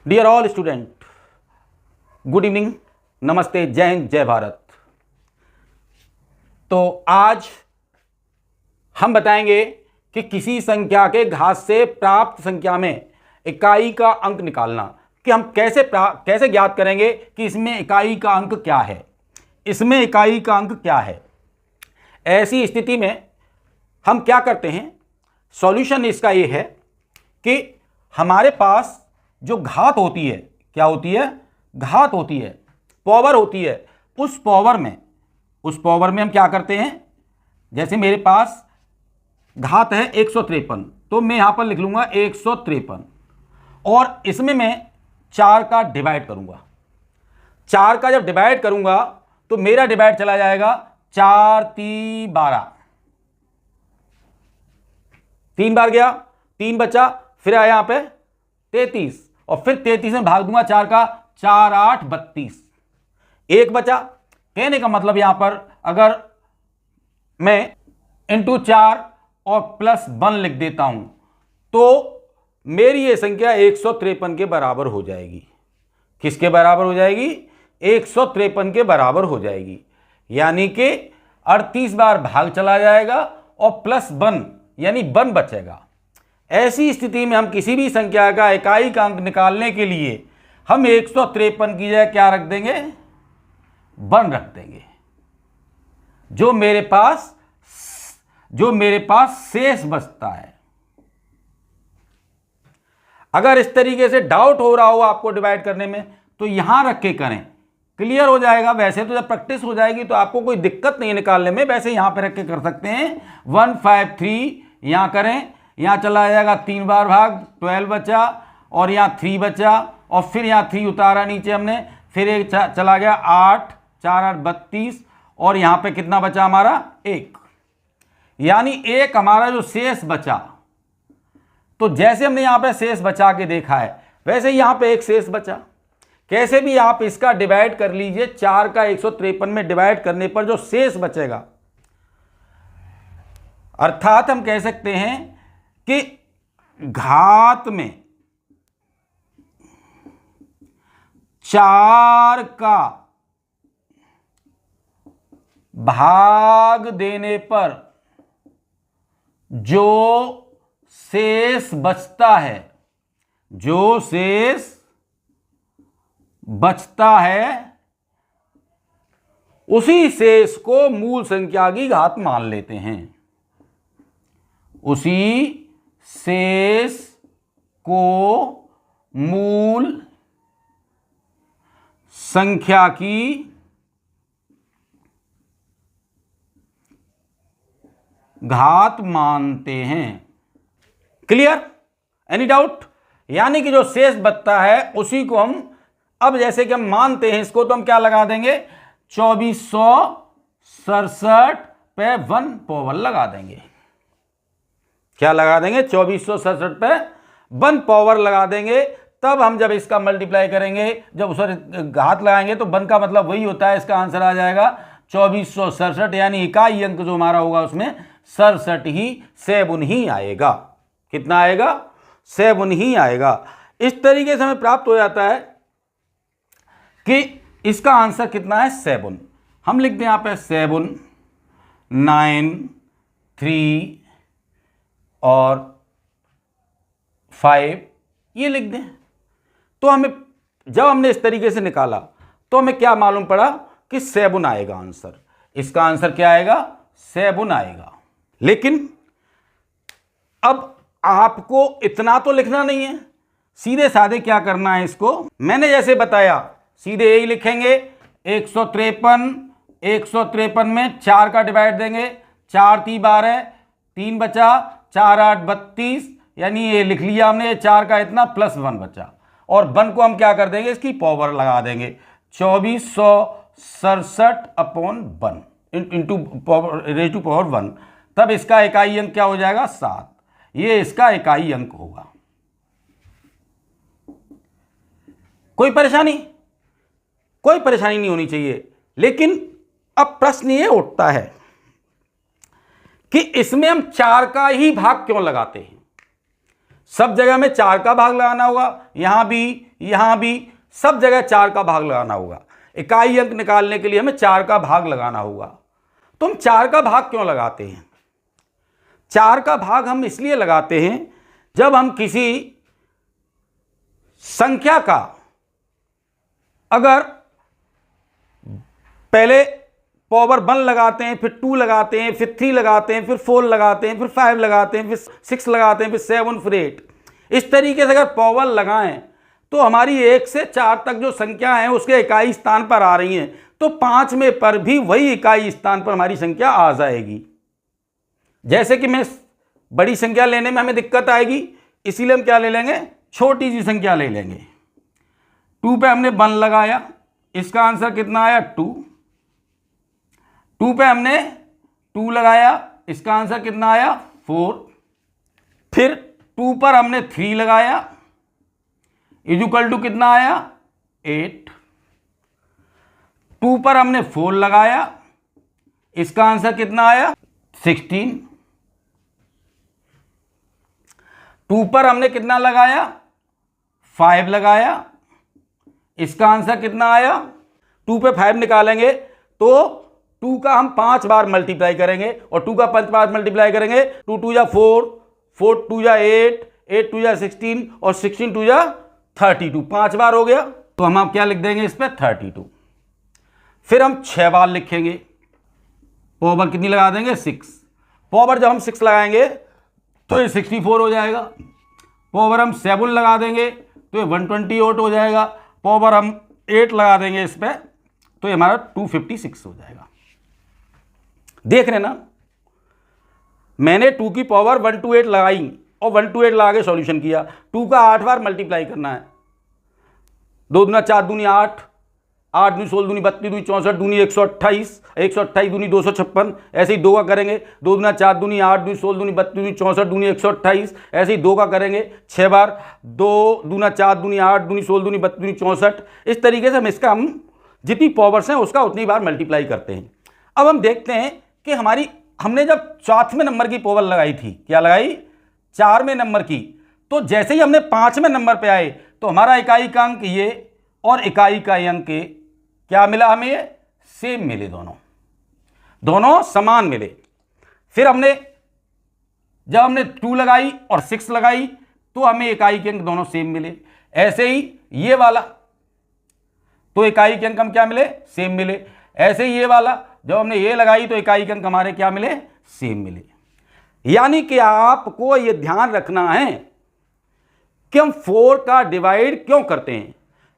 Dear all student, good evening, नमस्ते, जय हिंद, जय भारत। तो आज हम बताएंगे कि किसी संख्या के घात से प्राप्त संख्या में इकाई का अंक निकालना, कि हम कैसे ज्ञात करेंगे कि इसमें इकाई का अंक क्या है, इसमें इकाई का अंक क्या है। ऐसी स्थिति में हम क्या करते हैं, सॉल्यूशन इसका ये है कि हमारे पास जो घात होती है, क्या होती है, घात होती है, पावर होती है। उस पावर में हम क्या करते हैं, जैसे मेरे पास घात है 153, तो मैं यहां पर लिख लूंगा 153 और इसमें मैं 4 का डिवाइड करूंगा। 4 का जब डिवाइड करूंगा तो मेरा डिवाइड चला जाएगा 4 3 12, 3 बार गया, 3 बचा, फिर आया यहां पे 33 और फिर 33 में भाग दूंगा 4 का, 4 8 32, 1 बचा। कहने का मतलब यहां पर अगर मैं इंटू 4 और प्लस 1 लिख देता हूं तो मेरी ये संख्या 153 के बराबर हो जाएगी। किसके बराबर हो जाएगी? 153 के बराबर हो जाएगी। यानी कि 38 बार भाग चला जाएगा और प्लस 1 यानी 1 बचेगा। ऐसी स्थिति में हम किसी भी संख्या का इकाई का अंक निकालने के लिए हम 153 की जगह क्या रख देंगे? 1 रख देंगे। जो मेरे पास शेष बचता है। अगर इस तरीके से डाउट हो रहा हो आपको डिवाइड करने में तो यहां रख के करें, क्लियर हो जाएगा। वैसे तो जब प्रैक्टिस हो जाएगी तो आपको कोई दिक्कत नहीं निकालने में, वैसे यहां पे रख के कर सकते हैं। 153 यहां करें, यहां चला जाएगा 3 बार भाग, 12 बचा और यहां 3 बचा और फिर यहां 3 उतारा नीचे हमने, फिर एक चला गया 8 4 8 32 और यहां पे कितना बचा हमारा? 1। यानी 1 हमारा जो शेष बचा। तो जैसे हमने यहां पे शेष बचा के देखा है वैसे यहां पे एक शेष बचा। कैसे भी आप इसका डिवाइड कर लीजिए, 4 का 153 में डिवाइड करने पर जो शेष बचेगा, अर्थात हम कह सकते हैं कि घात में 4 का भाग देने पर जो शेष बचता है, जो शेष बचता है उसी शेष को मूल संख्या की घात मान लेते हैं। उसी शेष को मूल संख्या की घात मानते हैं। क्लियर? Any doubt? यानी कि जो शेष बचता है उसी को हम, अब जैसे कि हम मानते हैं इसको, तो हम क्या लगा देंगे? 2467 पे 1 पावर लगा देंगे। क्या लगा देंगे? 2467 पे 1 पावर लगा देंगे। तब हम जब इसका मल्टीप्लाई करेंगे, जब उस घात लगाएंगे तो 1 का मतलब वही होता है, इसका आंसर आ जाएगा 2467। यानी इकाई अंक जो हमारा होगा उसमें 67 ही, 7 ही आएगा। कितना आएगा? 7 ही आएगा। इस तरीके से हमें प्राप्त हो जाता है कि इसका आंसर कितना है? 7। हम लिखते हैं यहां पे 7 9 3 और 5 ये लिख दें। तो हमें जब हमने इस तरीके से निकाला तो हमें क्या मालूम पड़ा कि 7 आएगा आंसर। इसका आंसर क्या आएगा? 7 आएगा। लेकिन अब आपको इतना तो लिखना नहीं है, सीधे साधे क्या करना है इसको, मैंने जैसे बताया सीधे यही लिखेंगे। 153 में 4 का डिवाइड देंगे, 4 3 12, 3 बचा, 4 8 32, यानी ये लिख लिया हमने, 4 का इतना प्लस 1 बचा और 1 को हम क्या कर देंगे? इसकी पावर लगा देंगे। 2467 upon 1 into raise to power 1। तब इसका इकाई अंक क्या हो जाएगा? 7। ये इसका इकाई अंक होगा। कोई परेशानी? कोई परेशानी नहीं होनी चाहिए। लेकिन अब प्रश्न ये उठता है कि इसमें हम 4 का ही भाग क्यों लगाते हैं? सब जगह में 4 का भाग लगाना होगा, यहाँ भी सब जगह 4 का भाग लगाना होगा। इकाई अंक निकालने के लिए हमें 4 का भाग लगाना होगा। तो हम 4 का भाग क्यों लगाते हैं? 4 का भाग हम इसलिए लगाते हैं जब हम किसी संख्या का अगर पहले पावर 1 लगाते हैं, फिर 2 लगाते हैं, फिर 3 लगाते हैं, फिर 4 लगाते हैं, फिर 5 लगाते हैं, फिर 6 लगाते हैं, फिर 7, फिर 8, इस तरीके से अगर पावर लगाएं तो हमारी 1 से 4 तक जो संख्या है उसके इकाई स्थान पर आ रही हैं, तो 5 में पर भी वही इकाई स्थान पर हमारी संख्या आ जाएगी। जैसे कि मैं बड़ी संख्या लेने में हमें दिक्कत आएगी, इसीलिए हम क्या ले लेंगे, छोटी सी संख्या ले लेंगे। 2 पे हमने 1 लगाया, इसका आंसर कितना आया 2। 2 पे हमने 2 लगाया, इसका आंसर कितना आया 4। फिर 2 पर हमने 3 लगाया, इक्वल टू कितना आया 8। 2 पर हमने 4 लगाया, इसका आंसर कितना आया 16। 2 पर हमने कितना लगाया 5 लगाया, इसका आंसर कितना आया, 2 पे 5 निकालेंगे तो 2 का हम 5 बार मल्टीप्लाई करेंगे और 2 का 5 बार मल्टीप्लाई करेंगे, 2 2 जा 4, 4 2 जा 8, 8 2 जा 16 और 16 2 जा 32, 5 बार हो गया। तो हम आप क्या लिख देंगे इस पर 32। फिर हम 6 बार लिखेंगे, पावर कितनी लगा देंगे 6। पावर जब हम 6 लगाएंगे तो ये 64 हो जाएगा। पावर हम 7 लगा देंगे तो ये 128 हो जाएगा। पावर हम 8 लगा देंगे इस पर तो ये हमारा 256 हो जाएगा। देख रहे ना, मैंने 2 की पावर 128 लगाई और 128 लगा के सॉल्यूशन किया। 2 का 8 बार मल्टीप्लाई करना है, 2 दूना 4 दूनी 8, 8 दूनी 16 दूनी 32 दूनी 64 दूनी 128, 128 दूनी 256, ऐसे ही 2 का करेंगे, 2 दूना 4 दूनी 8 दूनी 16 दूनी 32 दूनी 64 दूनी 128, ऐसे ही 2 का करेंगे 6 बार, 2 दूना 4 दूनी 8 दूनी 16 दूनी 32 दूनी 64। इस तरीके से हम जितनी पावर्स हैं उसका उतनी बार मल्टीप्लाई करते हैं। अब हम देखते हैं कि हमने जब 4वें नंबर की पावर लगाई थी, क्या लगाई 4वें नंबर की, तो जैसे ही हमने 5वें नंबर पे आए तो हमारा इकाई का अंक ये और इकाई का अंक क्या मिला हमें, ये सेम मिले, दोनों समान मिले। फिर जब हमने 2 लगाई और 6 लगाई तो हमें इकाई के अंक दोनों सेम मिले। ऐसे ही ये वाला, तो इकाई के अंक हम क्या मिले, सेम मिले। ऐसे ही ये वाला, जब हमने ये लगाई तो इकाई के अंक हमारे क्या मिले, सेम मिले। यानी कि आपको ये ध्यान रखना है कि हम 4 का डिवाइड क्यों करते हैं।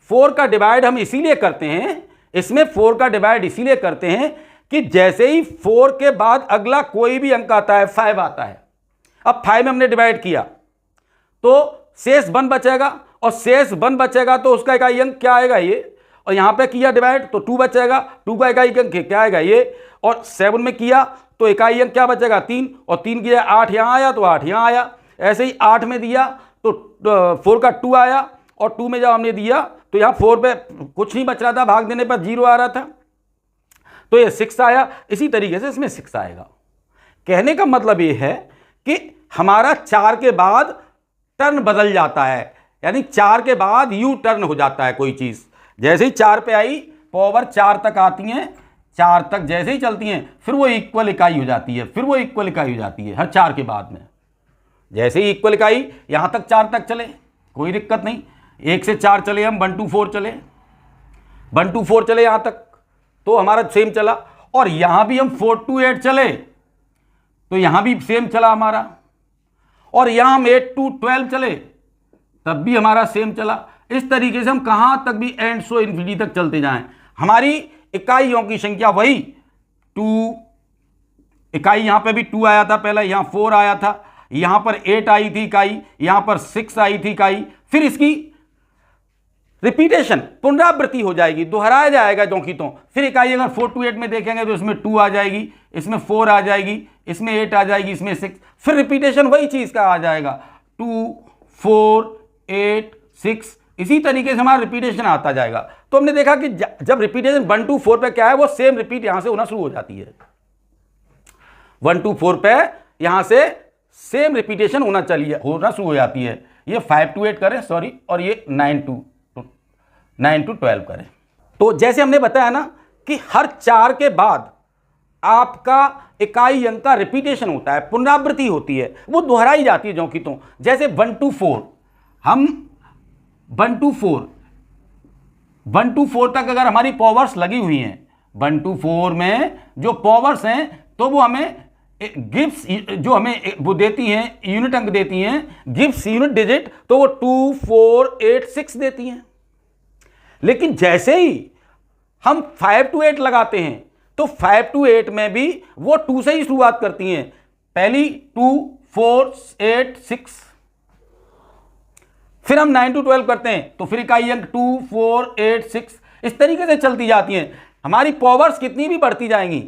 4 का डिवाइड हम इसीलिए करते हैं, इसमें 4 का डिवाइड इसीलिए करते हैं कि जैसे ही 4 के बाद अगला कोई भी अंक आता है, 5 आता है, अब 5 में हमने डिवाइड किया तो शेष 1 बचेगा, और शेष 1 बचेगा तो उसका इकाई अंक क्या आएगा ये, और यहां पे किया डिवाइड तो 2 बचेगा, 2 का इकाई अंक क्या आएगा ये, और 7 में किया तो इकाई अंक क्या बचेगा 3, और 3 किया 8 यहां आया तो 8 यहां आया। ऐसे ही 8 में दिया तो 4 का 2 आया, और 2 में जब हमने दिया तो यहाँ 4 पे कुछ नहीं बच रहा था, भाग देने पर 0 आ रहा था, तो ये 6 आया। इसी तरीके से इसमें 6 आएगा। कहने का मतलब ये है कि हमारा 4 के बाद टर्न बदल जाता है, यानी 4 के बाद यू टर्न हो जाता है कोई चीज। जैसे ही 4 पे आई, पावर 4 तक आती हैं, 4 तक जैसे ही चलती हैं फिर वो इक्वल इकाई हो जाती है, फिर वो इक्वल इकाई हो जाती है हर 4 के बाद में। जैसे ही इक्वल इकाई यहां तक 4 तक चले कोई दिक्कत नहीं, 1 से 4 चले हम, 1 to 4 चले, 1 to 4 चले यहां तक तो हमारा सेम चला, और यहां भी हम 4 to 8 चले तो यहां भी सेम चला हमारा, और यहां हम 8 to 12 चले तब भी हमारा सेम चला। इस तरीके से हम कहां तक भी एंड सो इन्फिनिटी तक चलते जाएं, हमारी इकाइयों की संख्या वही 2, इकाई यहां पे भी 2 आया था पहले, यहां 4 आया था, यहां पर 8 आई थी इकाई, यहां पर 6 आई थी इकाई, फिर इसकी रिपीटेशन पुनरावृत्ति हो जाएगी, दोहराया जाएगा जोंकि तो। फिर इकाई अगर 4 to 8 में देखेंगे तो इसमें 2 आ जाएगी, इसमें 4 आ जाएगी, इसमें 8 आ जाएगी, इसमें 6, फिर रिपीटेशन वही चीज का आ जाएगा 2 4 8 6, इसी तरीके से हमारा रिपीटेशन आता जाएगा। तो हमने देखा कि जब रिपीटेशन 1 to 4 पे क्या है, वो सेम रिपीट यहां से होना शुरू हो जाती है। 1 to 4 पे यहां से सेम रिपीटेशन होना शुरू हो जाती है। ये 5 to 8 करें, सॉरी, और ये 9 to 12 करें। तो जैसे हमने बताया ना कि हर 4 के बाद आपका इकाई अंक का रिपीटेशन होता है, पुनरावृत्ति होती है, वो दोहराई जाती है ज्यों की त्यों। जैसे 1 to 4, हम 1 to 4 तक अगर हमारी पावर्स लगी हुई हैं, 1 to 4 में जो पावर्स हैं तो वो हमें गिब्स जो हमें वो देती हैं, यूनिट अंक देती हैं, गिब्स यूनिट डिजिट, तो वो 2, 4, 8, 6 देती हैं। लेकिन जैसे ही हम 5 to 8 लगाते हैं तो 5 to 8 में भी वो 2 से ही शुरुआत करती हैं। पहली 2, 4, 8, 6, फिर हम 9 to 12 करते हैं तो फिर इकाई अंक 2, 4, 8, 6 इस तरीके से चलती जाती हैं। हमारी पावर्स कितनी भी बढ़ती जाएंगी,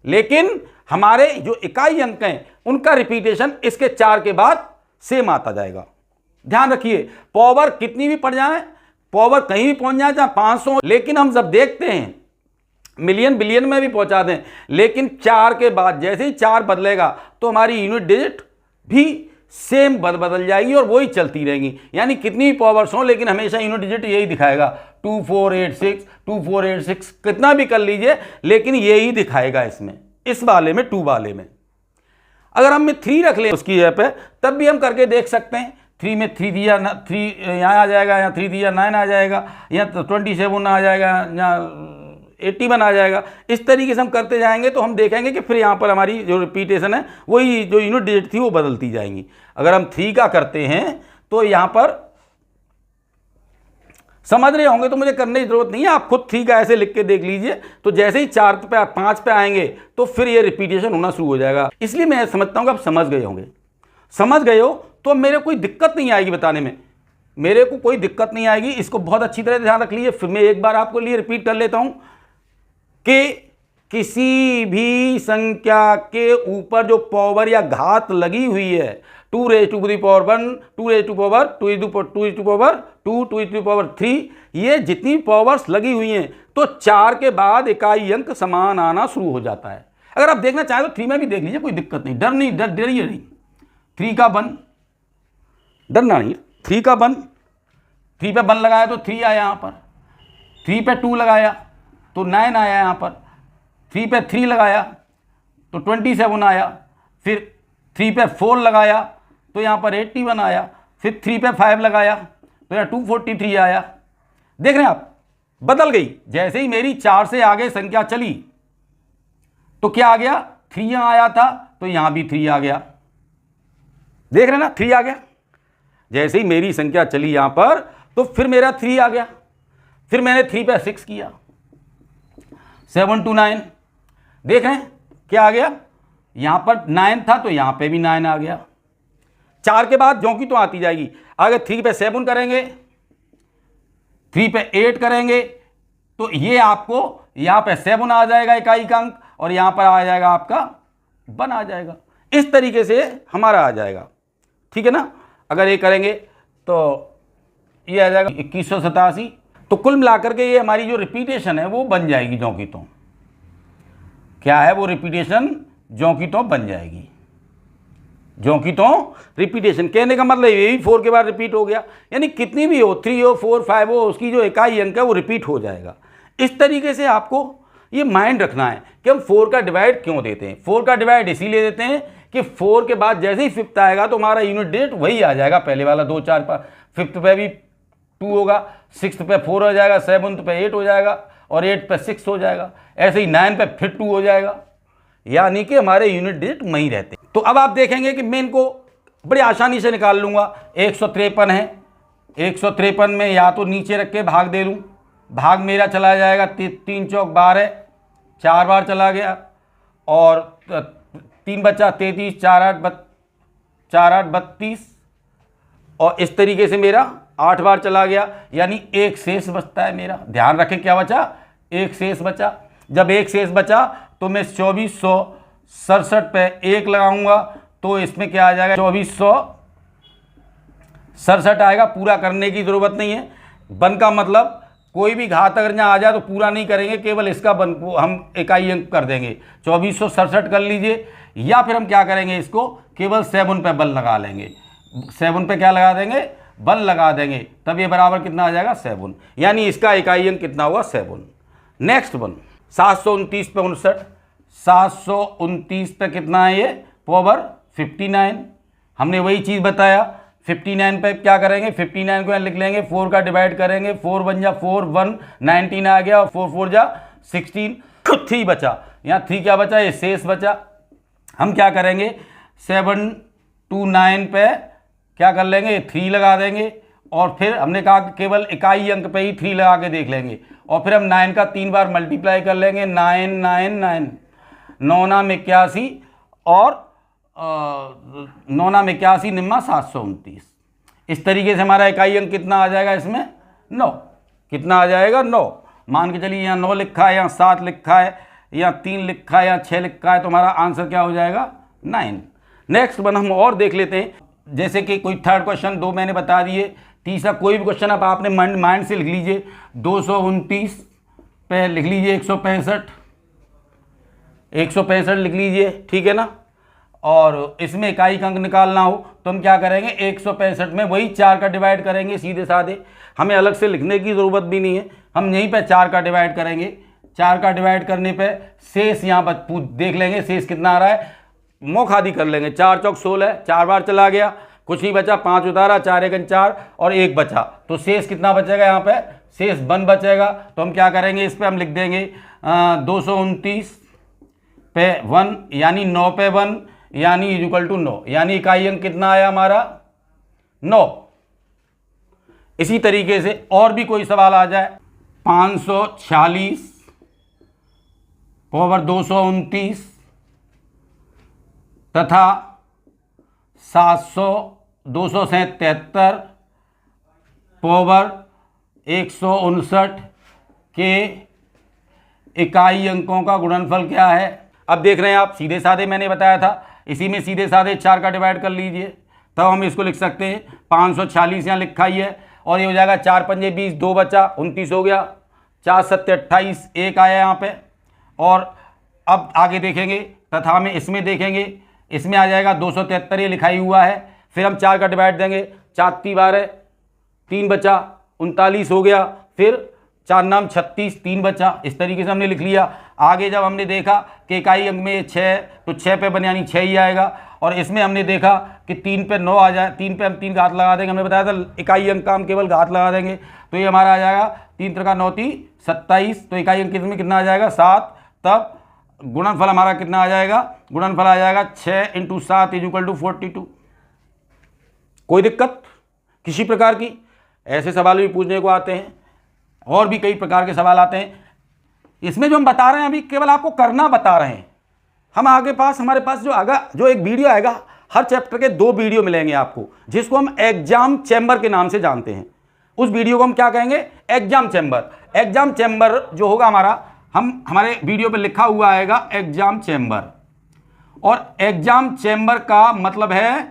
लेकिन हमारे जो इकाई अंक हैं उनका रिपीटेशन इसके 4 के बाद सेम आता जाएगा। ध्यान रखिए, पावर कितनी भी पड़ जाए, पावर कहीं भी पहुंच जाए, चाहे 500, लेकिन हम जब देखते हैं मिलियन बिलियन में भी पहुंचा दें, लेकिन 4 के बाद जैसे ही 4 बदलेगा तो हमारी यूनिट डिजिट भी सेम बदल जाएगी और वही चलती रहेगी। यानी कितनी भी पावर्स हो, लेकिन हमेशा यूनिट डिजिट यही दिखाएगा, 2486, 2486, कितना भी कर लीजिए लेकिन यही दिखाएगा इसमें, इस वाले में 2 वाले में। अगर हम 3 रख लें उसकी जगह पे, तब भी हम करके देख सकते हैं। 3 में 3 दिया 3 यहाँ आ जाएगा, यहाँ 3 दिया 9 आ जाएगा, यहाँ 27 आ जाएगा, यहाँ 81 आ जाएगा। इस तरीके से हम करते जाएंगे तो हम देखेंगे कि फिर यहाँ पर हमारी जो रिपीटेशन है वही जो यूनिट डिजिट थी वो बदलती जाएंगी। अगर हम 3 का करते हैं तो यहाँ पर समझ रहे होंगे तो मुझे करने की जरूरत नहीं है, आप खुद 3 का ऐसे लिख के देख लीजिए। तो जैसे ही 4 पे 5 पे आएंगे तो फिर ये रिपीटेशन होना शुरू हो जाएगा। इसलिए मैं समझता हूँ कि आप समझ गए होंगे। समझ गए हो तो मेरे कोई दिक्कत नहीं आएगी बताने में, मेरे को कोई दिक्कत नहीं आएगी। इसको बहुत अच्छी तरह ध्यान रख लीजिए। फिर मैं एक बार आपको लिए रिपीट कर लेता हूँ कि किसी भी संख्या के ऊपर जो पावर या घात लगी हुई है, 2 raised to the power 1, 2 raised to power 2 raised to power 2, 2 raised to power 3, ये जितनी पावर्स लगी हुई हैं तो 4 के बाद इकाई अंक समान आना शुरू हो जाता है। अगर आप देखना चाहें तो 3 में भी देख लीजिए, कोई दिक्कत नहीं, डरिए नहीं। 3 का 1, डरना नहीं, 3 का 1, 3 पे 1 लगाया तो 3 आया यहाँ पर, 3 पे 2 लगाया तो 9 आया यहाँ पर, 3 पे 3 लगाया तो 27 आया, फिर 3 पे 4 लगाया तो यहाँ पर 81 आया, फिर 3 पे 5 लगाया तो यहाँ 243 आया। देख रहे हैं आप, बदल गई। जैसे ही मेरी 4 से आगे संख्या चली तो क्या आ गया, 3 यहाँ आया था तो यहाँ भी 3 आ गया। देख रहे हैं ना, 3 आ गया। जैसे ही मेरी संख्या चली यहाँ पर तो फिर मेरा 3 आ गया। फिर मैंने 3 पे 6 किया, 7 to 9। देख रहे हैं क्या आ गया, यहां पर 9 था तो यहां पे भी 9 आ गया। 4 के बाद ज्यों की तो आती जाएगी। अगर 3 पे 7 करेंगे, 3 पे 8 करेंगे तो ये आपको यहां पे 7 आ जाएगा इकाई का अंक, और यहां पर आ जाएगा आपका 1 आ जाएगा। इस तरीके से हमारा आ जाएगा, ठीक है ना। अगर ये करेंगे तो ये आ जाएगा 2187। तो कुल मिलाकर के ये हमारी जो रिपीटेशन है वो बन जाएगी ज्यों की त्यों। क्या है वो रिपीटेशन, ज्यों की त्यों बन जाएगी, ज्यों की त्यों रिपीटेशन। कहने का मतलब ये भी 4 के बाद रिपीट हो गया, यानी कितनी भी हो, 3 हो, 4, 5 हो, उसकी जो इकाई अंक है वो रिपीट हो जाएगा। इस तरीके से आपको ये माइंड रखना है कि हम 4 का डिवाइड क्यों देते हैं। 4 का डिवाइड इसीलिए देते हैं कि 4 के बाद जैसे ही 5th आएगा तो हमारा यूनिट डिजिट वही आ जाएगा, पहले वाला 2, 4, 5। 5th पे भी 2 होगा, 6th पे 4 हो जाएगा, 7th पे 8 हो जाएगा, और 8 पे 6 हो जाएगा। ऐसे ही 9 पे फिर 2 हो जाएगा, यानी कि हमारे यूनिट डिजिट वहीं रहते हैं। तो अब आप देखेंगे कि मैं इनको बड़ी आसानी से निकाल लूँगा। 153 है, 153 में या तो नीचे रख के भाग दे लूँ, भाग मेरा चला जाएगा 3 चौक 12, 4 बार चला गया, और 3 बचा 33, 4 8 32, और इस तरीके से मेरा 8 बार चला गया, यानी 1 शेष बचता है मेरा। ध्यान रखें क्या बचा, 1 शेष बचा। जब 1 शेष बचा तो मैं 2467 पे 1 लगाऊंगा तो इसमें क्या आ जाएगा, 2467 आएगा। पूरा करने की ज़रूरत नहीं है, 1 का मतलब कोई भी घात अगर यहाँ आ जाए तो पूरा नहीं करेंगे, केवल इसका हम इकाई अंक कर देंगे, 2467 कर लीजिए। या फिर हम क्या करेंगे, इसको केवल 7 पे बल लगा लेंगे, 7 पे क्या लगा देंगे, बल लगा देंगे, तब ये बराबर कितना आ जाएगा 7, यानी इसका इकाई अंक कितना हुआ 7। नेक्स्ट वन 729 पे 59, 729 पे कितना है ये पावर 59, हमने वही चीज़ बताया। 59 पे क्या करेंगे, 59 को यहाँ लिख लेंगे, 4 का डिवाइड करेंगे, 4 1 जा 4, 1 19 आ गया, और 4 4 जा 16, 3 बचा, यहाँ 3 क्या बचा, ये शेष बचा। हम क्या करेंगे, 729 पे क्या कर लेंगे, 3 लगा देंगे, और फिर हमने कहा कि केवल इकाई अंक पे ही 3 लगा के देख लेंगे, और फिर हम 9 का 3 बार मल्टीप्लाई कर लेंगे, 9 9 9, 9 9 81 और 9 9 81 निम्मा 729। इस तरीके से हमारा इकाई अंक कितना आ जाएगा इसमें 9, कितना आ जाएगा 9। मान के चलिए यहाँ 9 लिखा है, यहाँ 7 लिखा है, यहाँ 3 लिखा है, यहाँ 6 लिखा है, तो हमारा आंसर क्या हो जाएगा 9। नेक्स्ट वन हम और देख लेते हैं, जैसे कि कोई थर्ड क्वेश्चन 2 मैंने बता दिए, तीसरा कोई भी क्वेश्चन अब आपने माइंड से लिख लीजिए। 229 पे लिख लीजिए 165 लिख लीजिए, ठीक है ना। और इसमें इकाई का अंक निकालना हो तो हम क्या करेंगे, 165 में वही 4 का डिवाइड करेंगे, सीधे साधे, हमें अलग से लिखने की ज़रूरत भी नहीं है, हम यहीं पे 4 का डिवाइड करेंगे। 4 का डिवाइड करने पे शेष यहाँ पर देख लेंगे, शेष कितना आ रहा है, मोखादी कर लेंगे, 4 चौक 16, 4 बार चला गया, कुछ नहीं बचा, 5 उतारा, 4 1 4 और 1 बचा, तो शेष कितना बचेगा, यहाँ पे शेष 1 बचेगा। तो हम क्या करेंगे, इस पे हम लिख देंगे 229 पे 1, यानी 9 पे 1, यानी इक्वल टू 9, यानी इकाई अंक कितना आया हमारा 9। इसी तरीके से और भी कोई सवाल आ जाए, 546 पावर 229 तथा 273 पावर 159 के इकाई अंकों का गुणनफल क्या है। अब देख रहे हैं आप, सीधे साधे मैंने बताया था, इसी में सीधे साधे 4 का डिवाइड कर लीजिए, तब हम इसको लिख सकते हैं। 546 यहाँ लिखा ही है, और ये हो जाएगा 4 पंजे 20, 2 बचा, 29 हो गया, 4 7 28, 1 आया यहाँ पे। और अब आगे देखेंगे, तथा में इसमें देखेंगे, इसमें आ जाएगा 273 ये लिखाई हुआ है, फिर हम 4 का डिवाइड देंगे, 4 3 12, 3 बचा, 39 हो गया, फिर 4 नाम 36, 3 बचा, इस तरीके से हमने लिख लिया। आगे जब हमने देखा कि इकाई अंक में 6, तो 6 पे 1 यानी 6 ही आएगा, और इसमें हमने देखा कि 3 पे 9 आ जाए, 3 पे हम 3 घात लगा देंगे, हमने बताया था इकाई अंक का हम केवल घात लगा देंगे, तो ये हमारा आ जाएगा 3 3 9 27, तो इकाई अंक में कितना आ जाएगा 7, तब गुणनफल हमारा कितना आ जाएगा, गुणनफल आ जाएगा 6 × 7 = 42। कोई दिक्कत किसी प्रकार की? ऐसे सवाल भी पूछने को आते हैं, और भी कई प्रकार के सवाल आते हैं। इसमें जो हम बता रहे हैं अभी केवल आपको करना बता रहे हैं, हम आगे हमारे पास जो एक वीडियो आएगा, हर चैप्टर के 2 वीडियो मिलेंगे आपको, जिसको हम एग्जाम चैम्बर के नाम से जानते हैं। उस वीडियो को हम क्या कहेंगे, एग्जाम चैम्बर। एग्जाम चैम्बर जो होगा हमारे वीडियो पे लिखा हुआ आएगा एग्जाम चैम्बर, और एग्जाम चैम्बर का मतलब है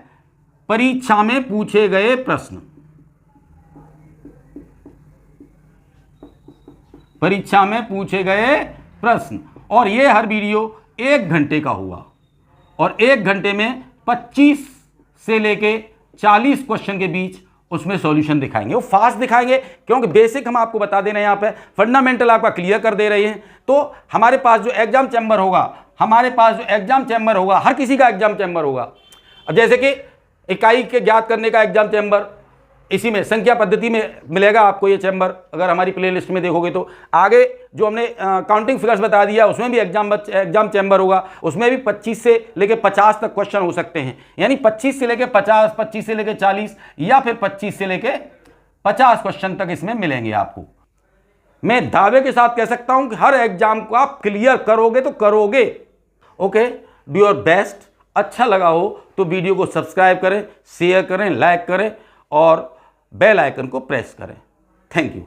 परीक्षा में पूछे गए प्रश्न। परीक्षा में पूछे गए प्रश्न, और ये हर वीडियो 1 घंटे का हुआ, और 1 घंटे में 25 से लेके 40 क्वेश्चन के बीच उसमें सॉल्यूशन दिखाएंगे। वो फास्ट दिखाएंगे, क्योंकि बेसिक हम आपको बता दे रहे हैं, यहाँ पे फंडामेंटल आपका क्लियर कर दे रहे हैं। तो हमारे पास जो एग्जाम चैम्बर होगा, हर किसी का एग्जाम चैम्बर होगा। अब जैसे कि इकाई के ज्ञात करने का एग्जाम चैम्बर, इसी में संख्या पद्धति में मिलेगा आपको ये चैम्बर, अगर हमारी प्लेलिस्ट में देखोगे तो। आगे जो हमने काउंटिंग फिगर्स बता दिया, उसमें भी एग्जाम चैम्बर होगा, उसमें भी 25 से लेके 50 तक क्वेश्चन हो सकते हैं, यानी 25 से लेके 50, 25 से लेके 40, या फिर 25 से लेके 50 क्वेश्चन तक इसमें मिलेंगे आपको। मैं दावे के साथ कह सकता हूं कि हर एग्जाम को आप क्लियर करोगे तो करोगे। Okay, do your best. अच्छा लगा हो तो वीडियो को सब्सक्राइब करें, शेयर करें, लाइक करें, और बेल आइकन को प्रेस करें। Thank you.